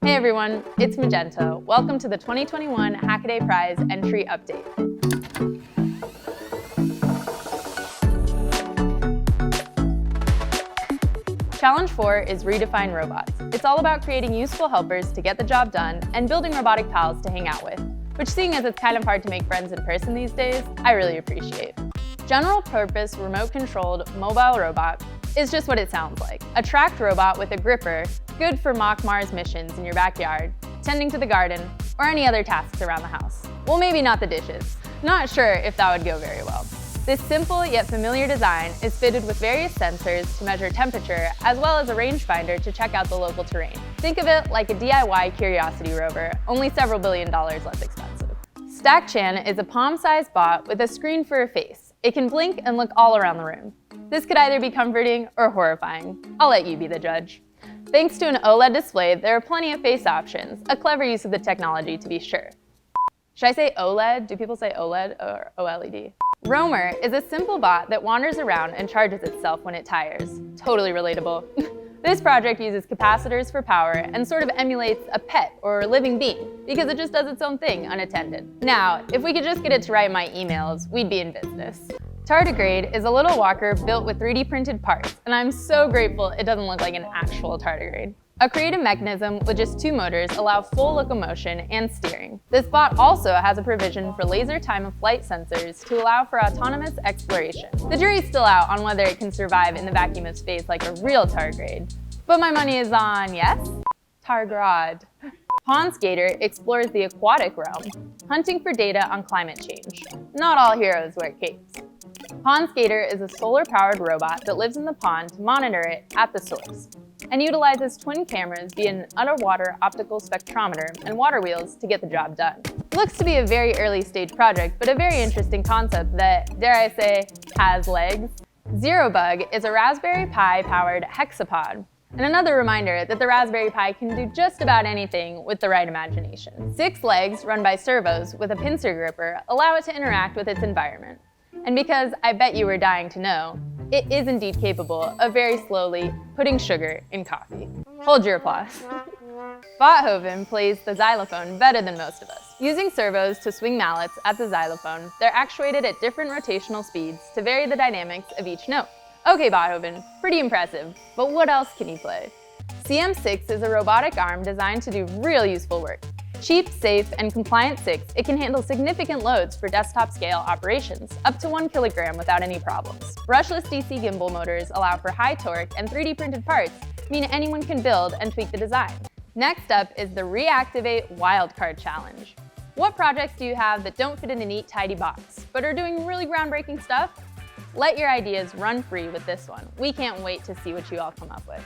Hey everyone, it's Magenta. Welcome to the 2021 Hackaday Prize entry update. Challenge 4 is Redefine Robots. It's all about creating useful helpers to get the job done and building robotic pals to hang out with, which, seeing as it's kind of hard to make friends in person these days, I really appreciate. General purpose remote controlled mobile robot is just what it sounds like. A tracked robot with a gripper, good for mock Mars missions in your backyard, tending to the garden, or any other tasks around the house. Well, maybe not the dishes. Not sure if that would go very well. This simple yet familiar design is fitted with various sensors to measure temperature, as well as a rangefinder to check out the local terrain. Think of it like a DIY curiosity rover, only several $billion less expensive. StackChan is a palm-sized bot with a screen for a face. It can blink and look all around the room. This could either be comforting or horrifying. I'll let you be the judge. Thanks to an OLED display, there are plenty of face options, a clever use of the technology to be sure. Should I say OLED? Do people say OLED or OLED? Roamer is a simple bot that wanders around and charges itself when it tires. Totally relatable. This project uses capacitors for power and sort of emulates a pet or a living being because it just does its own thing unattended. Now, if we could just get it to write my emails, we'd be in business. Tardigrade is a little walker built with 3D printed parts, and I'm so grateful it doesn't look like an actual tardigrade. A creative mechanism with just 2 motors allows full locomotion and steering. This bot also has a provision for laser time of flight sensors to allow for autonomous exploration. The jury's still out on whether it can survive in the vacuum of space like a real tardigrade, but my money is on yes? Targrade. Pond Skater explores the aquatic realm, hunting for data on climate change. Not all heroes wear capes. Pond Skater is a solar-powered robot that lives in the pond to monitor it at the source, and utilizes twin cameras via an underwater optical spectrometer and water wheels to get the job done. Looks to be a very early stage project, but a very interesting concept that, dare I say, has legs. Zerobug is a Raspberry Pi-powered hexapod, and another reminder that the Raspberry Pi can do just about anything with the right imagination. 6 legs, run by servos with a pincer gripper, allow it to interact with its environment. And because I bet you were dying to know, it is indeed capable of very slowly putting sugar in coffee. Hold your applause. Botthoven plays the xylophone better than most of us. Using servos to swing mallets at the xylophone, they're actuated at different rotational speeds to vary the dynamics of each note. Okay, Botthoven, pretty impressive, but what else can you play? CM6 is a robotic arm designed to do real useful work. Cheap, safe, and compliant 6, it can handle significant loads for desktop-scale operations, up to 1 kilogram without any problems. Brushless DC gimbal motors allow for high torque, and 3D printed parts mean anyone can build and tweak the design. Next up is the Reactivate Wildcard Challenge. What projects do you have that don't fit in a neat, tidy box, but are doing really groundbreaking stuff? Let your ideas run free with this one. We can't wait to see what you all come up with.